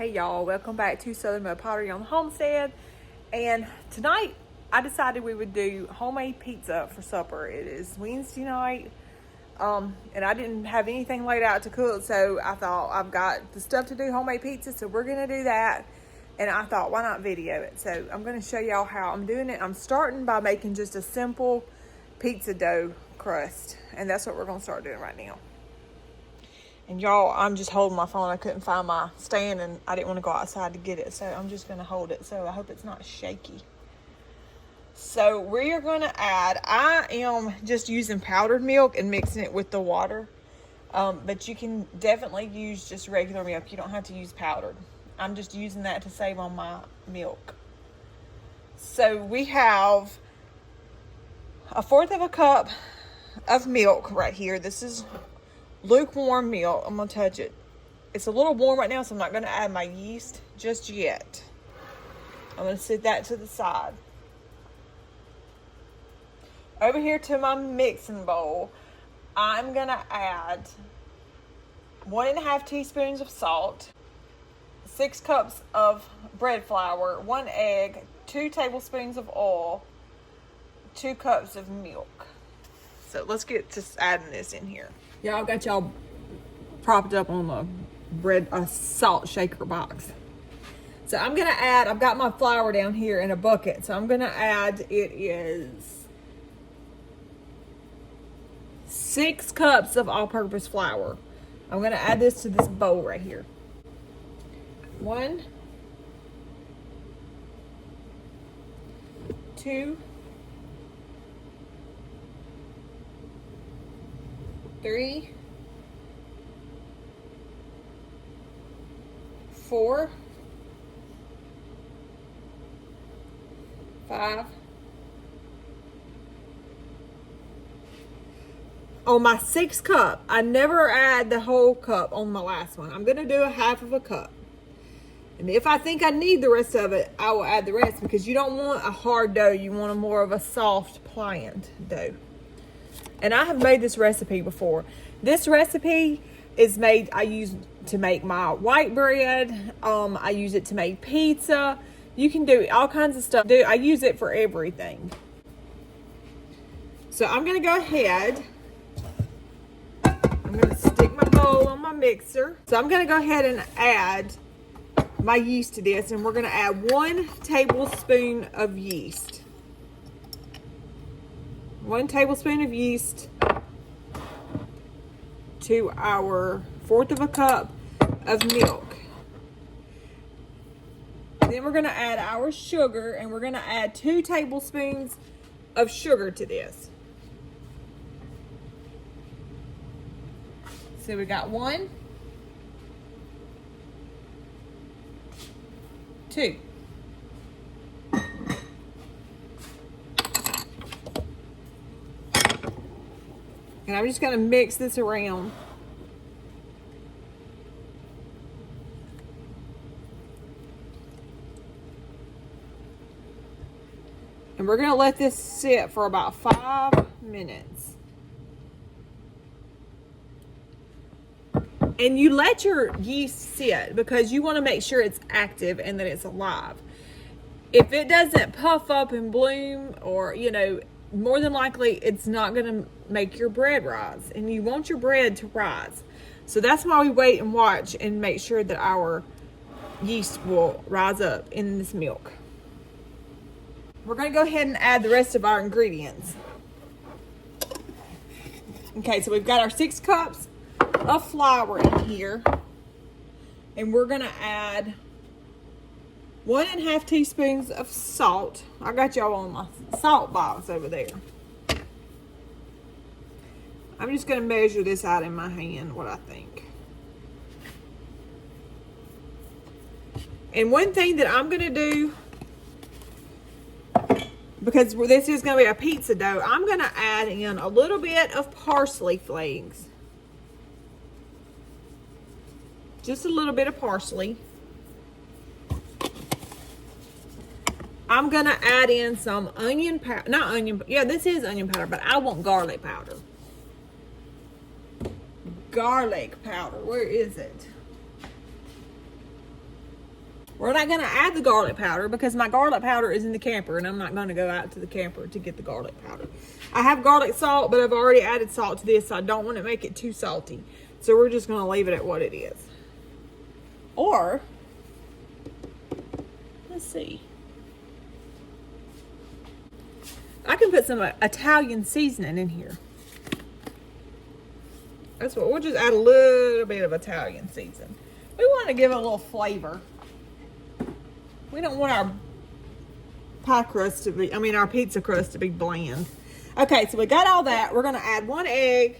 Hey y'all, welcome back to Southern Mud Pottery on the Homestead. And tonight I decided we would do homemade pizza for supper. It is Wednesday night, and I didn't have anything laid out to cook, so I thought I've got the stuff to do homemade pizza, so we're gonna do that. And I thought, why not video it? So I'm gonna show y'all how I'm doing it. I'm starting by making just a simple pizza dough crust, and that's what we're gonna start doing right now. And y'all, I'm just holding my phone. I couldn't find my stand and I didn't want to go outside to get it. So I'm just going to hold it. So I hope it's not shaky. So we are going to add, I am just using powdered milk and mixing it with the water. But you can definitely use just regular milk. You don't have to use powdered. I'm just using that to save on my milk. So we have 1/4 cup of milk right here. This is lukewarm milk. I'm gonna touch it. It's a little warm right now, so I'm not gonna add my yeast just yet. I'm gonna set that to the side. Over here to my mixing bowl, I'm gonna add 1½ teaspoons of salt, 6 cups of bread flour, 1 egg, 2 tablespoons of oil, 2 cups of milk. So let's get to adding this in here. Y'all got y'all propped up on a salt shaker box. So I'm gonna add, I've got my flour down here in a bucket. So I'm gonna add, it is 6 cups of all-purpose flour. I'm gonna add this to this bowl right here. 1, 2, 3, 4, 5. On my 6th cup, I never add the whole cup on my last one. I'm gonna do 1/2 cup. And if I think I need the rest of it, I will add the rest, because you don't want a hard dough. You want a more of a soft, pliant dough. And I have made this recipe before. This recipe is made, I use to make my white bread. I use it to make pizza. You can do all kinds of stuff. I use it for everything. So I'm gonna go ahead. I'm gonna stick my bowl on my mixer. So I'm gonna go ahead and add my yeast to this, and we're gonna add 1 tablespoon of yeast. 1 tablespoon of yeast to our 1/4 cup of milk. Then we're going to add our sugar, and we're going to add 2 tablespoons of sugar to this. So we got 1, 2. And I'm just going to mix this around. And we're going to let this sit for about 5 minutes. And you let your yeast sit because you want to make sure it's active and that it's alive. If it doesn't puff up and bloom, or, more than likely it's not going to make your bread rise, and you want your bread to rise. So that's why we wait and watch and make sure that our yeast will rise up in this milk. We're going to go ahead and add the rest of our ingredients. Okay, so we've got our 6 cups of flour in here, and we're going to add 1½ teaspoons of salt. I got y'all on my salt box over there. I'm just going to measure this out in my hand, what I think. And one thing that I'm going to do, because this is going to be a pizza dough, I'm going to add in a little bit of parsley flakes. Just a little bit of parsley. I'm going to add in some onion powder. Not onion, yeah, this is onion powder, but I want garlic powder. Garlic powder, where is it? We're not going to add the garlic powder because my garlic powder is in the camper and I'm not going to go out to the camper to get the garlic powder. I have garlic salt, but I've already added salt to this, so I don't want to make it too salty. So we're just going to leave it at what it is. Or, let's see. I can put some Italian seasoning in here. That's what, we'll just add a little bit of Italian seasoning. We want to give it a little flavor. We don't want our pie crust to be, our pizza crust to be bland. Okay, so we got all that. We're going to add 1 egg.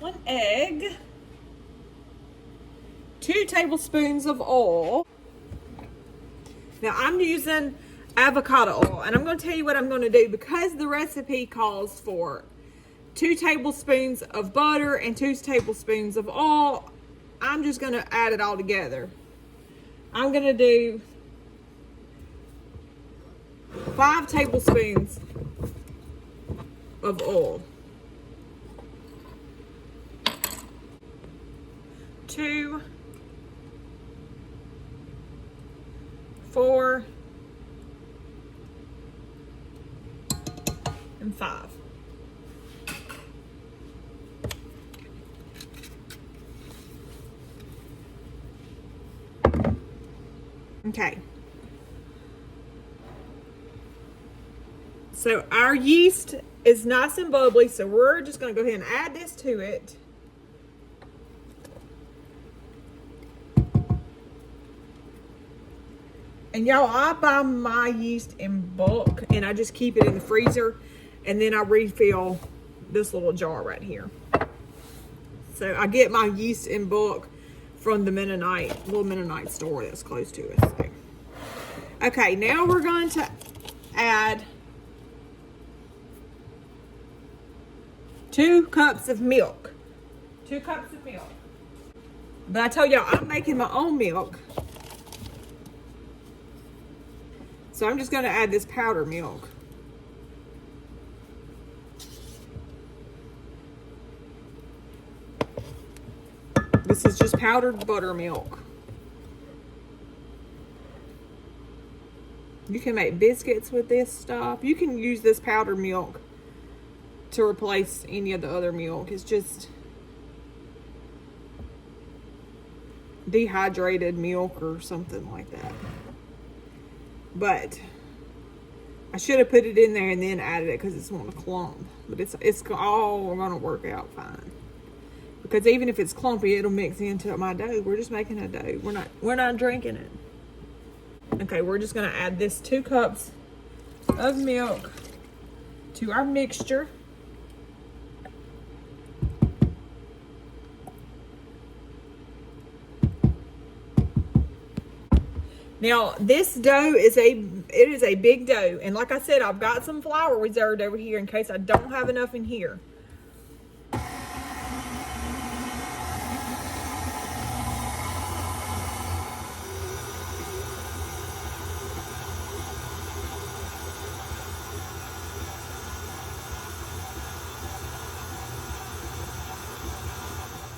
One egg. 2 tablespoons of oil. Now I'm using avocado oil, and I'm going to tell you what I'm going to do because the recipe calls for 2 tablespoons of butter and 2 tablespoons of oil. I'm just going to add it all together. I'm going to do 5 tablespoons of oil. 2, 4, and 5. Okay. So our yeast is nice and bubbly, so we're just going to go ahead and add this to it. And y'all, I buy my yeast in bulk and I just keep it in the freezer, and then I refill this little jar right here. So I get my yeast in bulk from the little Mennonite store that's close to us. Okay, now we're going to add 2 cups of milk. 2 cups of milk. But I told y'all I'm making my own milk. So I'm just going to add this powdered milk. This is just powdered buttermilk. You can make biscuits with this stuff. You can use this powdered milk to replace any of the other milk. It's just dehydrated milk or something like that. But I should have put it in there and then added it because it's on a clump. But it's all going to work out fine. Because even if it's clumpy, it'll mix into my dough. We're just making a dough. We're not drinking it. Okay, we're just going to add this 2 cups of milk to our mixture. Now, this dough is a big dough. And like I said, I've got some flour reserved over here in case I don't have enough in here.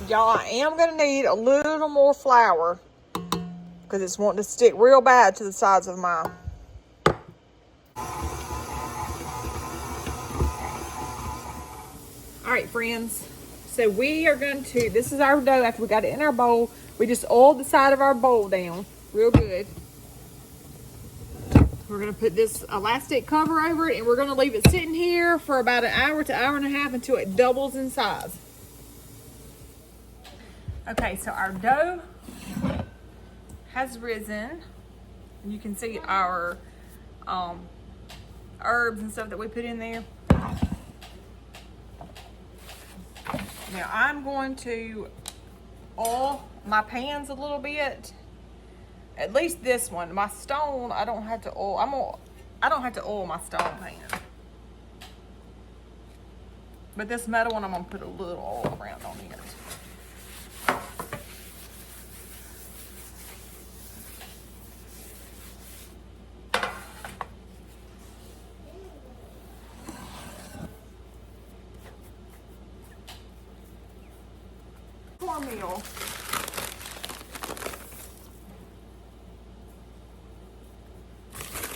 Y'all, I am going to need a little more flour because it's wanting to stick real bad to the sides of my. All right, friends. So we are going to, this is our dough after we got it in our bowl. We just oiled the side of our bowl down real good. We're going to put this elastic cover over it and we're going to leave it sitting here for about 1 hour to 1.5 hours until it doubles in size. Okay, so our dough has risen. You can see our herbs and stuff that we put in there. Now I'm going to oil my pans a little bit. At least this one. My stone, I don't have to oil. I don't have to oil my stone pan. But this metal one, I'm gonna put a little oil around on it. more meal.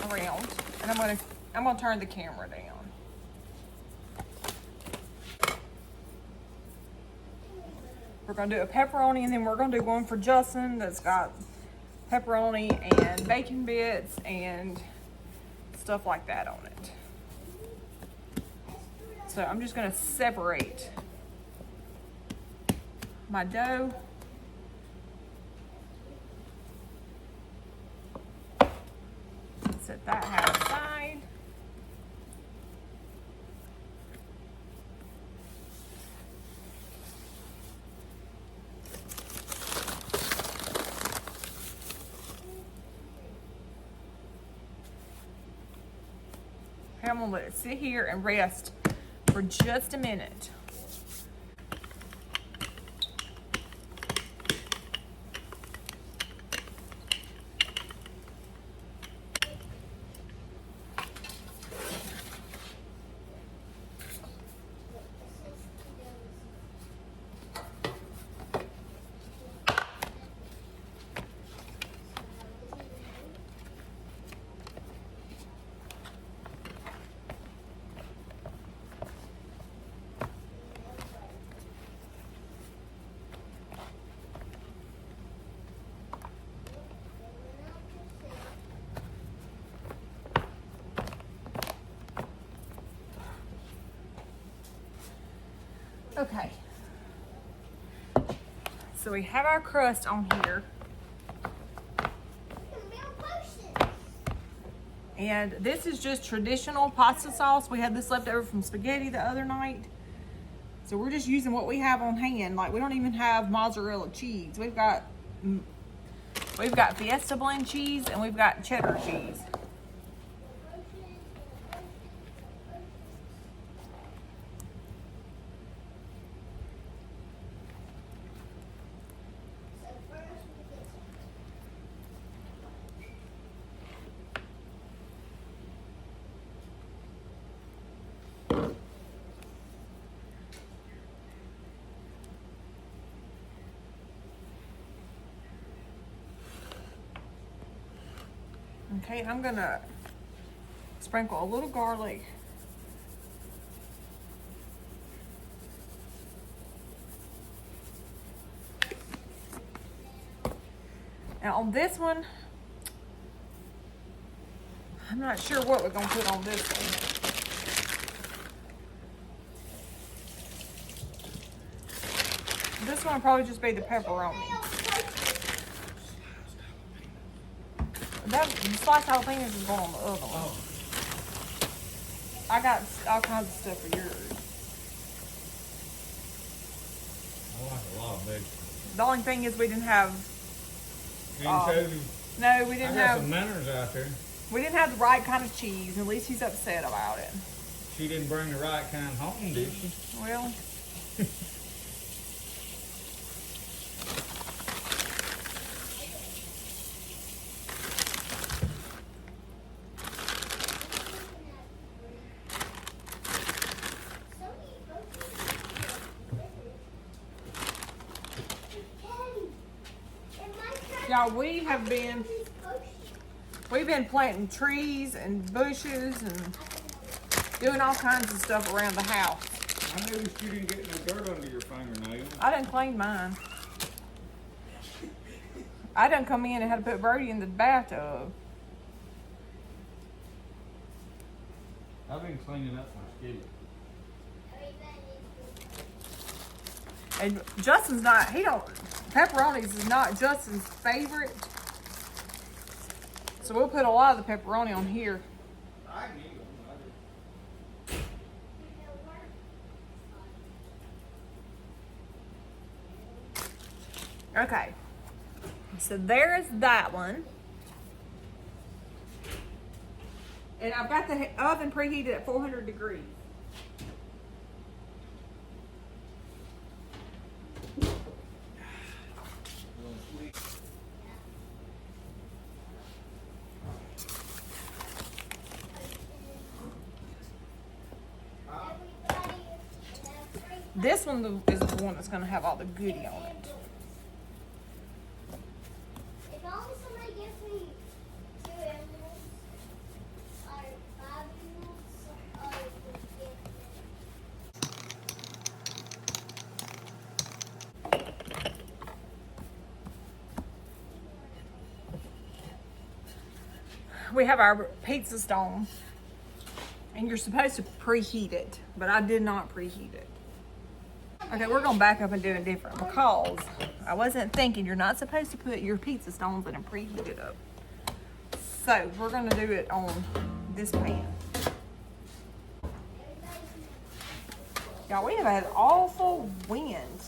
Around, and I'm gonna turn the camera down. We're gonna do a pepperoni, and then we're gonna do one for Justin that's got pepperoni and bacon bits and stuff like that on it. So I'm just gonna separate my dough. Set that half aside. Okay, I'm gonna let it sit here and rest for just a minute. Okay. So we have our crust on here. And this is just traditional pasta sauce. We had this left over from spaghetti the other night. So we're just using what we have on hand. Like, we don't even have mozzarella cheese. We've got Fiesta blend cheese and we've got cheddar cheese. Okay, I'm gonna sprinkle a little garlic. Now on this one, I'm not sure what we're gonna put on this one. This one will probably just be the pepperoni. That sliced jalapenos is going on the other one. Oh. I got all kinds of stuff for yours. I like a lot of vegetables. The only thing is we didn't have. Anchovy. No, we I didn't got have. some manners out there. We didn't have the right kind of cheese. At least he's upset about it. She didn't bring the right kind home, did she? Well. Y'all, we've been planting trees and bushes and doing all kinds of stuff around the house. I noticed you didn't get no dirt under your fingernails. I done cleaned mine. I done come in and had to put Brody in the bathtub. I've been cleaning up my skillet. And Justin's not, pepperonis is not Justin's favorite. So we'll put a lot of the pepperoni on here. I need them. Okay. So there's that one. And I've got the oven preheated at 400 degrees. This one is the one that's gonna have all the goodie on it. If only somebody gives me 2 emeralds or 5 emeralds, I would give We have our pizza stone, and you're supposed to preheat it, but I did not preheat it. Okay, we're gonna back up and do it different because I wasn't thinking you're not supposed to put your pizza stones in and preheat it up. So we're gonna do it on this pan. Y'all, we have had awful wind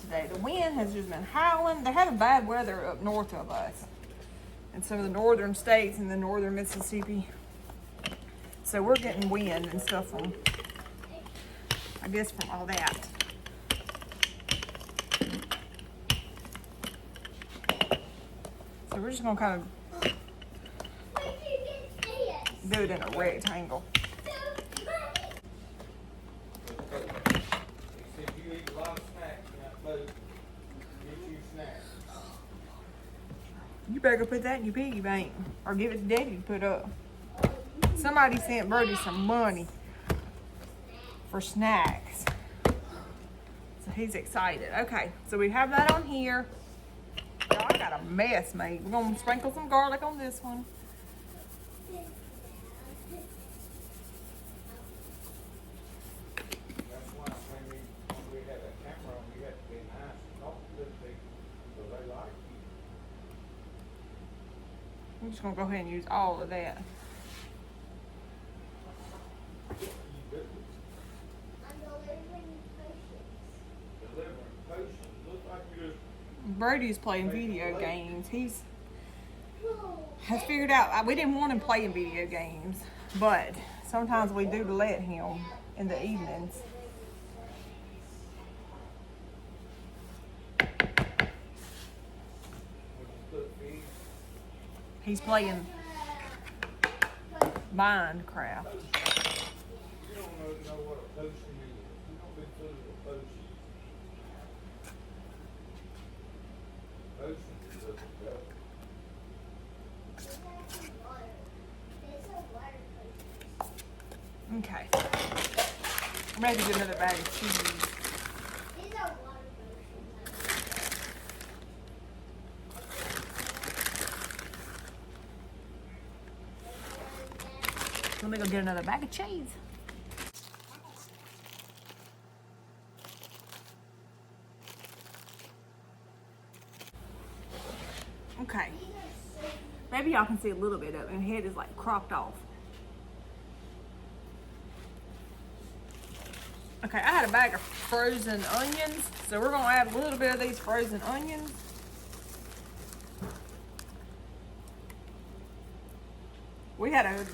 today. The wind has just been howling. They're having bad weather up north of us in some of the northern states in the northern Mississippi. So we're getting wind and stuff from, I guess, from all that. So we're just gonna kind of do it in a rectangle. He said you eat a lot of snacks in that boat. Get you snacks. You better go put that in your piggy bank or give it to Daddy to put up. Somebody sent Birdie some money for snacks. So he's excited. Okay, so we have that on here. Y'all, I got a mess made. We're gonna sprinkle some garlic on this one. That's why when we had a camera on, we had to be nice and talk to the people, so they like you. I'm just gonna go ahead and use all of that. You do. I'm delivering potions. Delivering potions. Look like you just Birdie's playing video games. He's has figured out we didn't want him playing video games, but sometimes we do let him in the evenings. put feed. He's playing Minecraft. You don't know what a potion is. You don't be full of a potion. Potion is a cup. There's actually water. There's a water potion. Okay. I'm ready to do another bag of cheese. These are water potions. Let me go get another bag of cheese. Okay. Maybe y'all can see a little bit of it. And the head is like cropped off. Okay, I had a bag of frozen onions. So we're gonna add a little bit of these frozen onions. We had a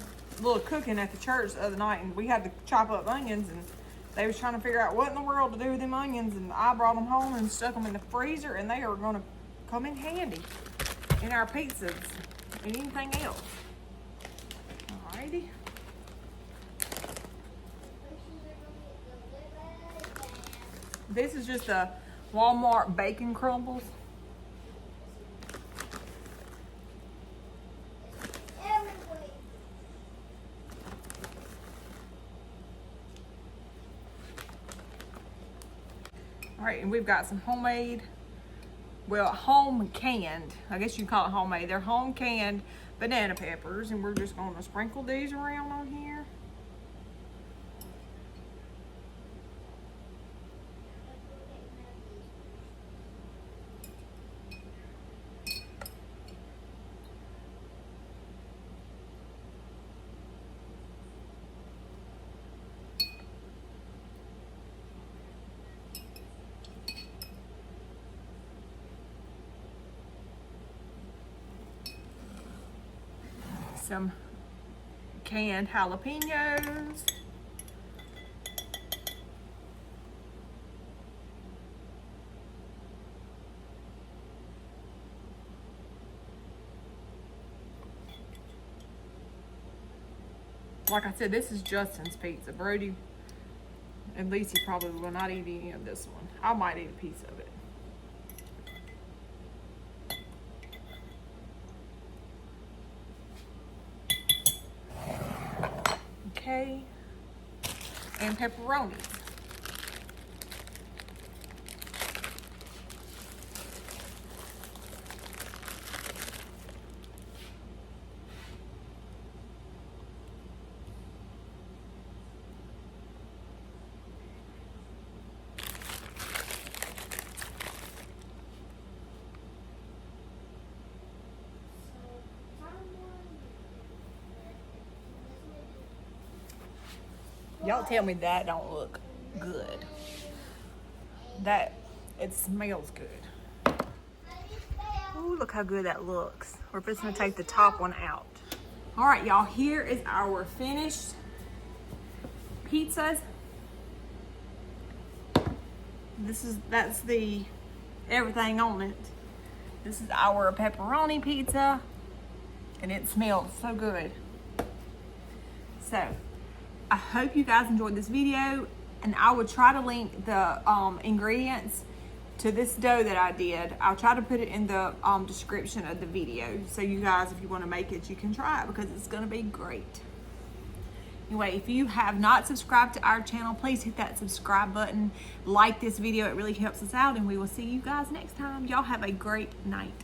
little cooking at the church the other night, and we had to chop up onions, and they was trying to figure out what in the world to do with them onions, and I brought them home and stuck them in the freezer, and they are gonna come in handy in our pizzas and anything else. Alrighty. This is just a Walmart bacon crumbles. All right, and we've got some homemade, well, home canned, I guess you can call it homemade. They're home canned banana peppers, and we're just gonna sprinkle these around on here. Some canned jalapenos. Like I said, this is Justin's pizza. Brody And Lacey probably will not eat any of this one. I might eat a piece of it. Okay. And pepperoni. Y'all tell me that don't look good. That, it smells good. Ooh, look how good that looks. We're just gonna take the top one out. All right, y'all, here is our finished pizzas. That's the everything on it. This is our pepperoni pizza, and it smells so good. So, I hope you guys enjoyed this video, and I will try to link the ingredients to this dough that I did. I'll try to put it in the description of the video, so you guys, if you want to make it, you can try it because it's going to be great. Anyway, if you have not subscribed to our channel, please hit that subscribe button. Like this video, it really helps us out, and we will see you guys next time. Y'all have a great night.